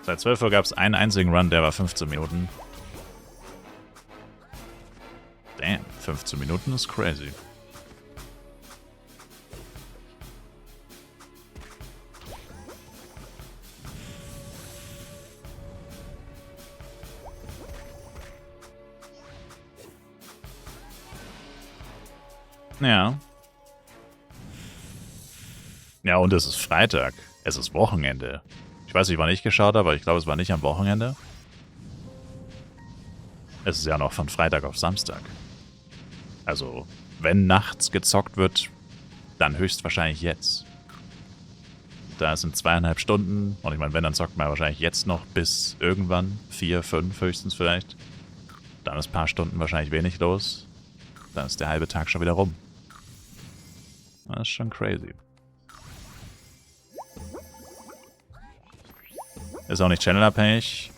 Seit 12 Uhr gab es einen einzigen Run, der war 15 Minuten. Damn, 15 Minuten ist crazy. Ja. Ja, und es ist Freitag. Es ist Wochenende. Ich weiß nicht, wann ich geschaut habe, aber ich glaube, es war nicht am Wochenende. Es ist ja noch von Freitag auf Samstag. Also, wenn nachts gezockt wird, dann höchstwahrscheinlich jetzt. Da sind 2,5 Stunden. Und ich meine, wenn, dann zockt man wahrscheinlich jetzt noch bis irgendwann. 4, 5 höchstens vielleicht. Dann ist ein paar Stunden wahrscheinlich wenig los. Dann ist der halbe Tag schon wieder rum. Das ist schon crazy. Ist auch nicht channelabhängig.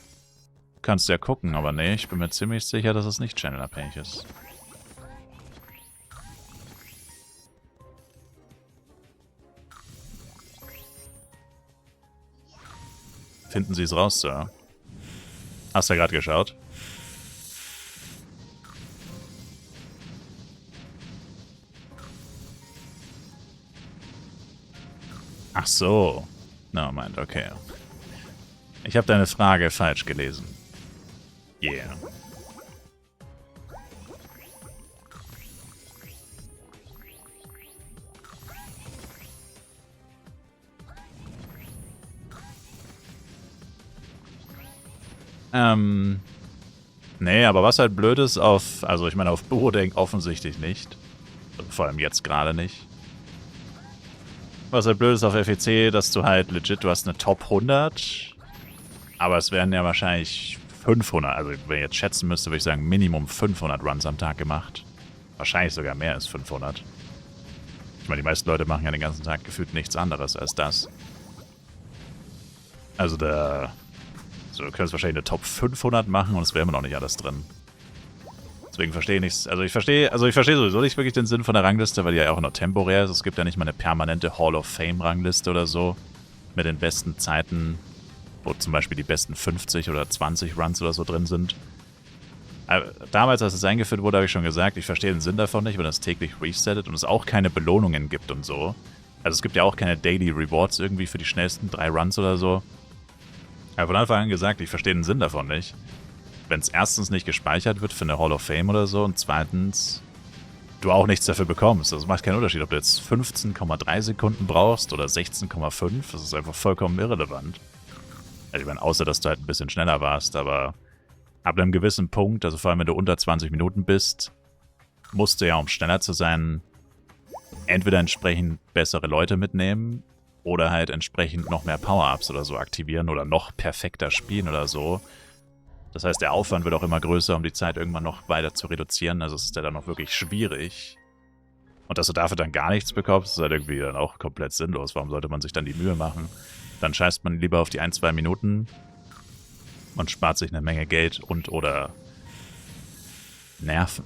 Kannst du ja gucken, aber nee, ich bin mir ziemlich sicher, dass es nicht channelabhängig ist. Finden Sie es raus, Sir? Hast du ja gerade geschaut? Ach so. No, meint, okay. Ich habe deine Frage falsch gelesen. Yeah. Nee, aber was halt blöd ist also ich meine auf Buodenk offensichtlich nicht. Vor allem jetzt gerade nicht. Was halt blöd ist auf FEC, dass du halt legit, du hast eine Top 100, aber es werden ja wahrscheinlich 500, also wenn ich jetzt schätzen müsste, würde ich sagen Minimum 500 Runs am Tag gemacht. Wahrscheinlich sogar mehr als 500. Ich meine, die meisten Leute machen ja den ganzen Tag gefühlt nichts anderes als das. Also du könntest wahrscheinlich eine Top 500 machen und es wäre immer noch nicht alles drin. Deswegen verstehe ich nichts. Also ich verstehe sowieso nicht wirklich den Sinn von der Rangliste, weil die ja auch nur temporär ist. Es gibt ja nicht mal eine permanente Hall of Fame Rangliste oder so. Mit den besten Zeiten, wo zum Beispiel die besten 50 oder 20 Runs oder so drin sind. Aber damals, als es eingeführt wurde, habe ich schon gesagt, ich verstehe den Sinn davon nicht, wenn das täglich resettet und es auch keine Belohnungen gibt und so. Also es gibt ja auch keine Daily Rewards irgendwie für die schnellsten 3 Runs oder so. Ich habe von Anfang an gesagt, ich verstehe den Sinn davon nicht. Wenn es erstens nicht gespeichert wird für eine Hall of Fame oder so und zweitens du auch nichts dafür bekommst. Das macht keinen Unterschied, ob du jetzt 15,3 Sekunden brauchst oder 16,5. Das ist einfach vollkommen irrelevant. Also ich meine, außer dass du halt ein bisschen schneller warst, aber ab einem gewissen Punkt, also vor allem wenn du unter 20 Minuten bist, musst du ja, um schneller zu sein, entweder entsprechend bessere Leute mitnehmen oder halt entsprechend noch mehr Power-Ups oder so aktivieren oder noch perfekter spielen oder so. Das heißt, der Aufwand wird auch immer größer, um die Zeit irgendwann noch weiter zu reduzieren. Also es ist ja dann noch wirklich schwierig. Und dass du dafür dann gar nichts bekommst, ist halt irgendwie dann auch komplett sinnlos. Warum sollte man sich dann die Mühe machen? Dann scheißt man lieber auf die 1-2 Minuten und spart sich eine Menge Geld und oder Nerven.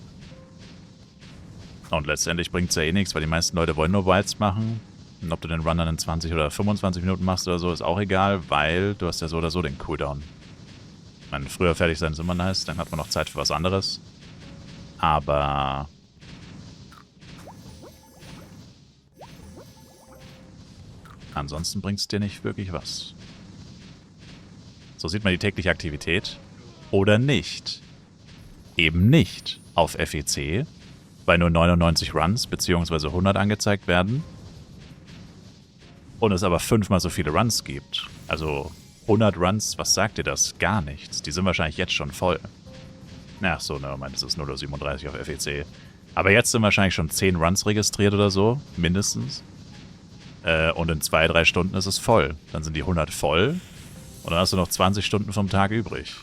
Und letztendlich bringt es ja eh nichts, weil die meisten Leute wollen nur Wilds machen. Und ob du den Run dann in 20 oder 25 Minuten machst oder so, ist auch egal, weil du hast ja so oder so den Cooldown. Ich meine, früher fertig sein ist immer nice, dann hat man noch Zeit für was anderes. Aber ansonsten bringt es dir nicht wirklich was. So sieht man die tägliche Aktivität. Oder nicht. Eben nicht auf FEC, weil nur 99 Runs bzw. 100 angezeigt werden. Und es aber 5-mal so viele Runs gibt. Also 100 Runs, was sagt dir das? Gar nichts. Die sind wahrscheinlich jetzt schon voll. Ach so, ne, das ist nur 37 auf FEC. Aber jetzt sind wahrscheinlich schon 10 Runs registriert oder so, mindestens. Und in 2-3 Stunden ist es voll. Dann sind die 100 voll und dann hast du noch 20 Stunden vom Tag übrig.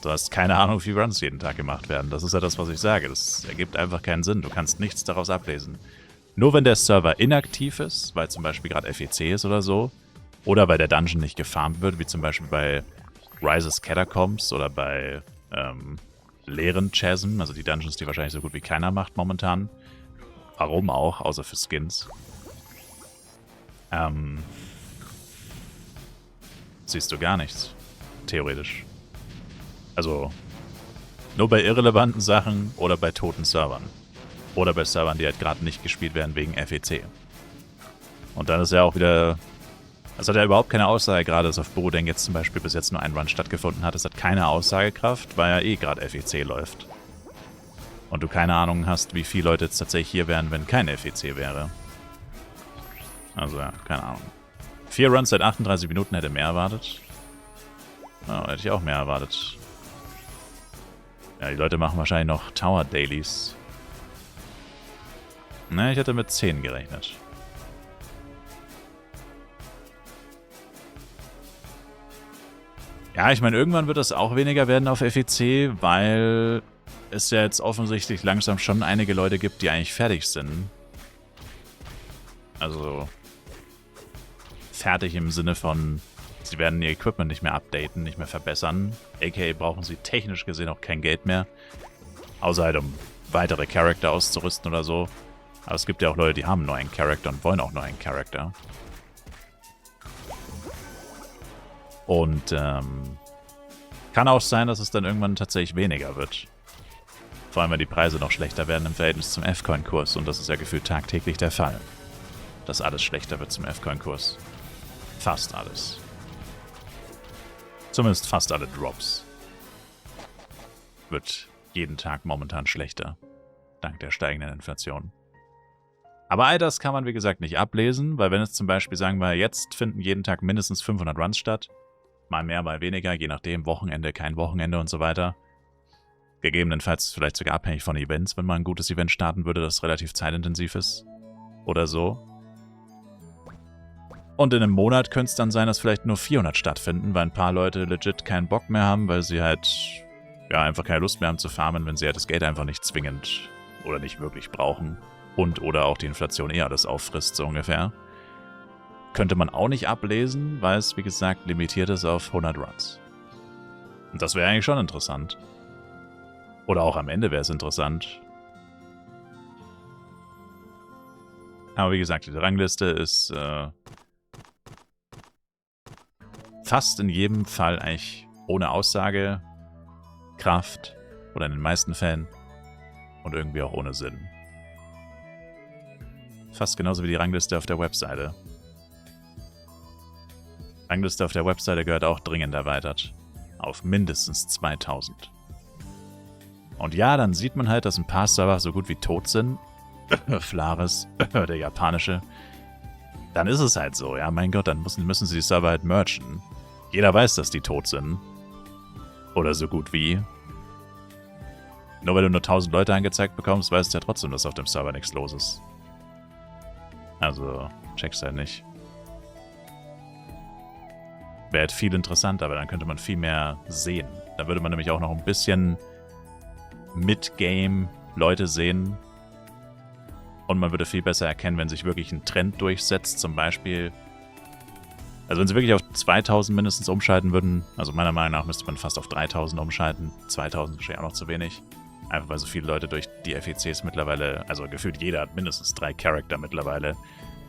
Du hast keine Ahnung, wie viele Runs jeden Tag gemacht werden. Das ist ja das, was ich sage. Das ergibt einfach keinen Sinn. Du kannst nichts daraus ablesen. Nur wenn der Server inaktiv ist, weil zum Beispiel gerade FEC ist oder so, oder weil der Dungeon nicht gefarmt wird, wie zum Beispiel bei Rises Catacombs oder bei leeren Chasm, also die Dungeons, die wahrscheinlich so gut wie keiner macht momentan. Warum auch, außer für Skins. Siehst du gar nichts. theoretisch. Also nur bei irrelevanten Sachen oder bei toten Servern. Oder bei Servern, die halt gerade nicht gespielt werden wegen FEC. Und dann ist ja auch wieder... Es hat ja überhaupt keine Aussage, gerade dass auf Borodeng jetzt zum Beispiel bis jetzt nur ein Run stattgefunden hat. Es hat keine Aussagekraft, weil ja eh gerade FEC läuft. Und du keine Ahnung hast, wie viele Leute jetzt tatsächlich hier wären, wenn kein FEC wäre. Also ja, keine Ahnung. 4 Runs seit 38 Minuten hätte mehr erwartet. Ja, hätte ich auch mehr erwartet. Ja, die Leute machen wahrscheinlich noch Tower Dailies. Ne, ich hätte mit 10 gerechnet. Ja, ich meine, irgendwann wird das auch weniger werden auf FEC, weil es ja jetzt offensichtlich langsam schon einige Leute gibt, die eigentlich fertig sind. Also fertig im Sinne von, sie werden ihr Equipment nicht mehr updaten, nicht mehr verbessern. AKA brauchen sie technisch gesehen auch kein Geld mehr. Außer halt, um weitere Charakter auszurüsten oder so. Aber es gibt ja auch Leute, die haben einen neuen Charakter und wollen auch einen neuen Charakter. Und kann auch sein, dass es dann irgendwann tatsächlich weniger wird. Vor allem, wenn die Preise noch schlechter werden im Verhältnis zum F-Coin-Kurs. Und das ist ja gefühlt tagtäglich der Fall. Dass alles schlechter wird zum F-Coin-Kurs. Fast alles. Zumindest fast alle Drops. Wird jeden Tag momentan schlechter. Dank der steigenden Inflation. Aber all das kann man, wie gesagt, nicht ablesen, weil wenn es zum Beispiel, sagen wir, jetzt finden jeden Tag mindestens 500 Runs statt, mal mehr, mal weniger, je nachdem, Wochenende, kein Wochenende und so weiter. Gegebenenfalls vielleicht sogar abhängig von Events, wenn man ein gutes Event starten würde, das relativ zeitintensiv ist. Oder so. Und in einem Monat könnte es dann sein, dass vielleicht nur 400 stattfinden, weil ein paar Leute legit keinen Bock mehr haben, weil sie halt ja einfach keine Lust mehr haben zu farmen, wenn sie halt das Geld einfach nicht zwingend oder nicht wirklich brauchen. Und oder auch die Inflation eher alles auffrisst, so ungefähr. Könnte man auch nicht ablesen, weil es, wie gesagt, limitiert ist auf 100 Runs. Und das wäre eigentlich schon interessant. Oder auch am Ende wäre es interessant. Aber wie gesagt, diese Rangliste ist fast in jedem Fall eigentlich ohne Aussagekraft. Oder in den meisten Fällen. Und irgendwie auch ohne Sinn. Fast genauso wie die Rangliste auf der Webseite. Die Rangliste auf der Webseite gehört auch dringend erweitert. Auf mindestens 2000. Und ja, dann sieht man halt, dass ein paar Server so gut wie tot sind. Flares, der japanische. Dann ist es halt so, ja, mein Gott, dann müssen sie die Server halt merchen. Jeder weiß, dass die tot sind. Oder so gut wie. Nur weil du nur 1000 Leute angezeigt bekommst, weißt du ja trotzdem, dass auf dem Server nichts los ist. Also, check's halt nicht. Wäre halt viel interessanter, weil dann könnte man viel mehr sehen. Da würde man nämlich auch noch ein bisschen Mid-Game Leute sehen. Und man würde viel besser erkennen, wenn sich wirklich ein Trend durchsetzt. Zum Beispiel, also wenn sie wirklich auf 2000 mindestens umschalten würden, also meiner Meinung nach müsste man fast auf 3000 umschalten. 2000 ist wahrscheinlich auch noch zu wenig. Einfach weil so viele Leute durch die FECs mittlerweile, also gefühlt jeder hat mindestens 3 Charakter mittlerweile.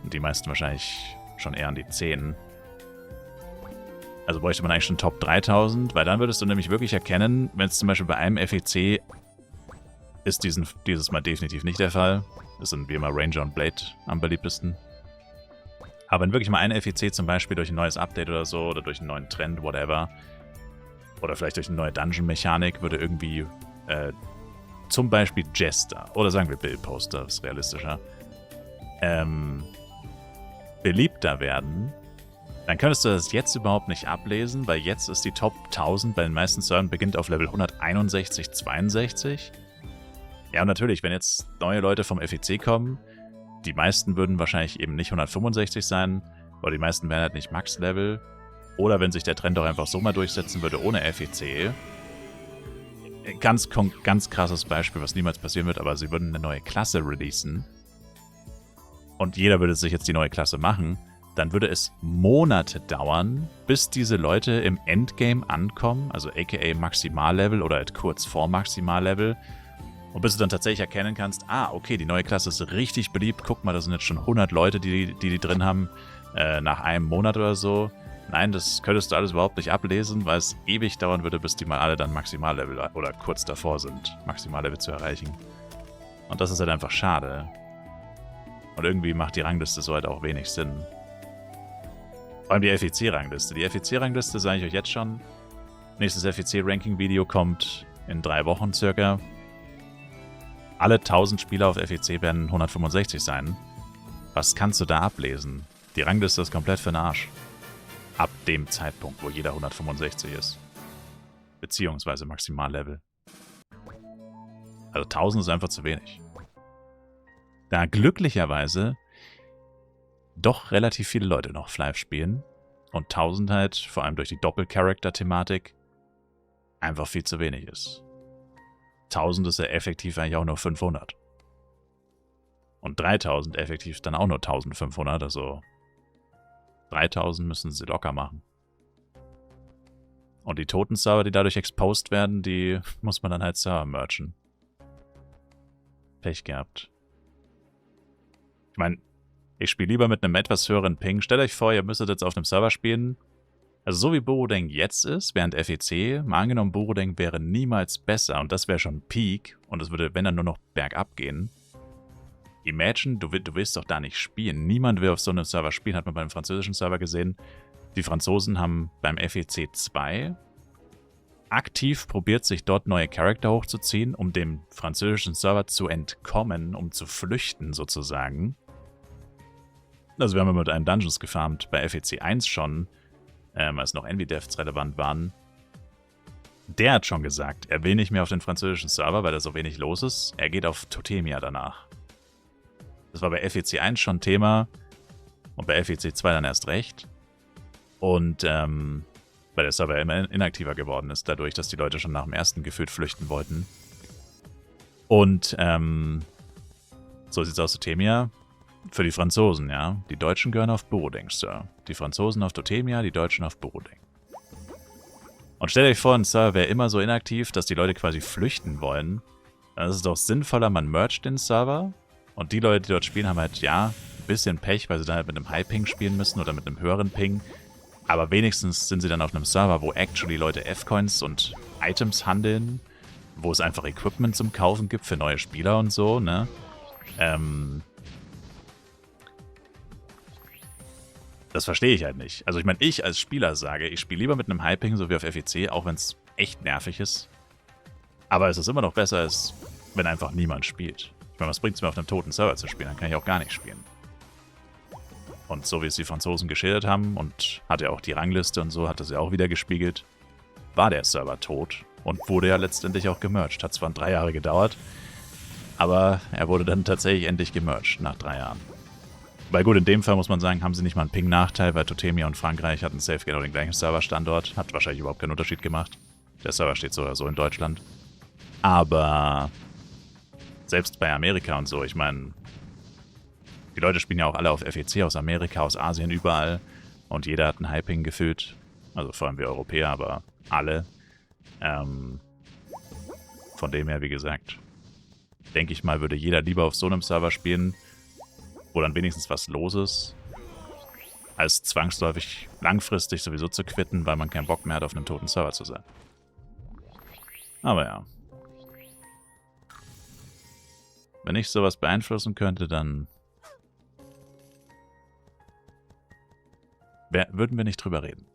Und die meisten wahrscheinlich schon eher an die 10. Also bräuchte man eigentlich schon Top 3000, weil dann würdest du nämlich wirklich erkennen, wenn es zum Beispiel bei einem FEC ist dieses Mal definitiv nicht der Fall. Das sind wie immer Ranger und Blade am beliebtesten. Aber wenn wirklich mal ein FEC zum Beispiel durch ein neues Update oder so, oder durch einen neuen Trend, whatever, oder vielleicht durch eine neue Dungeon-Mechanik, würde irgendwie zum Beispiel Jester, oder sagen wir Bildposter, ist realistischer, beliebter werden, dann könntest du das jetzt überhaupt nicht ablesen, weil jetzt ist die Top 1000 bei den meisten Servern beginnt auf Level 161, 62. Ja, und natürlich, wenn jetzt neue Leute vom FEC kommen, die meisten würden wahrscheinlich eben nicht 165 sein, oder die meisten wären halt nicht Max-Level. Oder wenn sich der Trend auch einfach so mal durchsetzen würde ohne FEC. Ganz krasses Beispiel, was niemals passieren wird, aber sie würden eine neue Klasse releasen. Und jeder würde sich jetzt die neue Klasse machen. Dann würde es Monate dauern, bis diese Leute im Endgame ankommen, also aka Maximallevel oder halt kurz vor Maximallevel. Und bis du dann tatsächlich erkennen kannst, okay, die neue Klasse ist richtig beliebt. Guck mal, da sind jetzt schon 100 Leute, die drin haben, nach einem Monat oder so. Nein, das könntest du alles überhaupt nicht ablesen, weil es ewig dauern würde, bis die mal alle dann Maximallevel oder kurz davor sind, Maximallevel zu erreichen. Und das ist halt einfach schade. Und irgendwie macht die Rangliste so halt auch wenig Sinn. Vor allem die FEC-Rangliste. Die FEC-Rangliste, sage ich euch jetzt schon, nächstes FEC-Ranking-Video kommt in 3 Wochen circa. Alle 1000 Spieler auf FEC werden 165 sein. Was kannst du da ablesen? Die Rangliste ist komplett für den Arsch. Ab dem Zeitpunkt, wo jeder 165 ist. Beziehungsweise Maximallevel. Also 1000 ist einfach zu wenig. Da glücklicherweise doch relativ viele Leute noch Flive spielen und 1000 halt, vor allem durch die Doppel-Character-Thematik, einfach viel zu wenig ist. 1000 ist ja effektiv eigentlich auch nur 500. Und 3000 effektiv dann auch nur 1500, also 3000 müssen sie locker machen. Und die toten Server, die dadurch exposed werden, die muss man dann halt Server merchen. Pech gehabt. Ich meine, ich spiele lieber mit einem etwas höheren Ping. Stellt euch vor, ihr müsstet jetzt auf einem Server spielen. Also so wie Borodeng jetzt ist, während FEC, mal angenommen, Borodeng wäre niemals besser und das wäre schon Peak und es würde, wenn dann, nur noch bergab gehen. Imagine, du willst doch da nicht spielen. Niemand will auf so einem Server spielen, hat man beim französischen Server gesehen. Die Franzosen haben beim FEC 2 aktiv probiert, sich dort neue Charakter hochzuziehen, um dem französischen Server zu entkommen, um zu flüchten sozusagen. Also wir haben immer mit einem Dungeons gefarmt, bei FEC 1 schon, als noch Envy-Devs relevant waren. Der hat schon gesagt, er will nicht mehr auf den französischen Server, weil da so wenig los ist. Er geht auf Totemia danach. Das war bei FEC 1 schon Thema und bei FEC 2 dann erst recht. Und weil der Server immer inaktiver geworden ist, dadurch, dass die Leute schon nach dem ersten gefühlt flüchten wollten. Und so sieht es aus, Totemia. Für die Franzosen, ja. Die Deutschen gehören auf Borodeng, Sir. Die Franzosen auf Totemia, die Deutschen auf Borodeng. Und stellt euch vor, ein Server wäre immer so inaktiv, dass die Leute quasi flüchten wollen. Dann ist es doch sinnvoller, man mercht den Server. Und die Leute, die dort spielen, haben halt, ja, ein bisschen Pech, weil sie dann halt mit einem High-Ping spielen müssen oder mit einem höheren Ping. Aber wenigstens sind sie dann auf einem Server, wo actually Leute F-Coins und Items handeln, wo es einfach Equipment zum Kaufen gibt für neue Spieler und so, ne? Das verstehe ich halt nicht. Also ich meine, ich als Spieler sage, ich spiele lieber mit einem High-Ping, so wie auf FEC, auch wenn es echt nervig ist. Aber es ist immer noch besser, als wenn einfach niemand spielt. Ich meine, was bringt es mir, auf einem toten Server zu spielen? Dann kann ich auch gar nicht spielen. Und so wie es die Franzosen geschildert haben und hat ja auch die Rangliste und so, hat das ja auch wieder gespiegelt, war der Server tot und wurde ja letztendlich auch gemerged. Hat zwar 3 Jahre gedauert, aber er wurde dann tatsächlich endlich gemerged nach 3 Jahren. Weil gut, in dem Fall muss man sagen, haben sie nicht mal einen Ping-Nachteil, weil Totemia und Frankreich hatten safe genau den gleichen Serverstandort. Hat wahrscheinlich überhaupt keinen Unterschied gemacht. Der Server steht so oder so in Deutschland. Aber selbst bei Amerika und so, ich meine, die Leute spielen ja auch alle auf FEC aus Amerika, aus Asien, überall. Und jeder hat einen High-Ping gefühlt. Also vor allem wir Europäer, aber alle. Von dem her, wie gesagt, denke ich mal, würde jeder lieber auf so einem Server spielen, wo dann wenigstens was los ist, als zwangsläufig langfristig sowieso zu quitten, weil man keinen Bock mehr hat, auf einem toten Server zu sein. Aber ja. Wenn ich sowas beeinflussen könnte, dann würden wir nicht drüber reden.